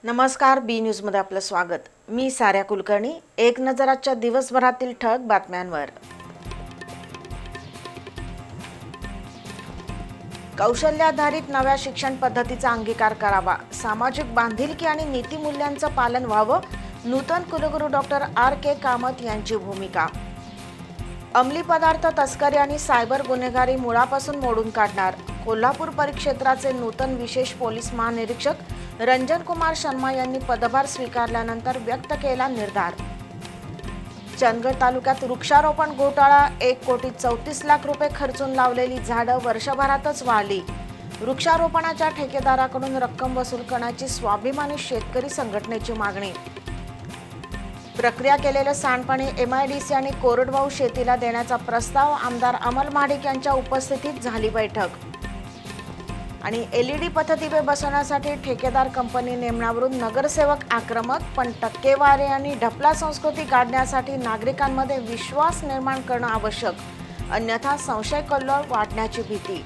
नमस्कार, बी न्यूजमध्ये आपलं स्वागत. मी साऱ्या कुलकर्णी. एक नजर आजच्या दिवसभरातील ठळक बातम्यांवर. कौशल्याधारित नव्या शिक्षण पद्धतीचा अंगीकार करावा, सामाजिक बांधिलकी आणि नीतिमूल्यांचं पालन व्हावं, नूतन कुलगुरू डॉक्टर R.K. कामत यांची भूमिका. अंमली पदार्थ तस्करी आणि सायबर गुन्हेगारी मुळापासून मोडून काढणार, कोल्हापूर परिक्षेत्राचे नूतन विशेष पोलीस महानिरीक्षक रंजन कुमार शर्मा यांनी पदभार स्वीकारल्यानंतर व्यक्त केला निर्धार. चंदगड तालुक्यात वृक्षारोपण घोटाळा, 1,34,00,000 रुपये खर्चून लावलेली झाडं वर्षभरातच वाळली. वृक्षारोपणाच्या ठेकेदाराकडून रक्कम वसूल करण्याची स्वाभिमानी शेतकरी संघटनेची मागणी. प्रक्रिया केलेलं सांडपाणी MIDC आणि कोरडवाहू शेतीला देण्याचा प्रस्ताव, आमदार अमल महाडिक यांच्या उपस्थितीत झाली बैठक. आणि LED पथदिवे बसवण्यासाठी ठेकेदार कंपनी नेमण्यावरून नगरसेवक आक्रमक, पण टक्केवारी आणि ढपला संस्कृती काढण्यासाठी नागरिकांमध्ये विश्वास निर्माण करणं आवश्यक, अन्यथा संशय कल्लोळ वाढण्याची भीती.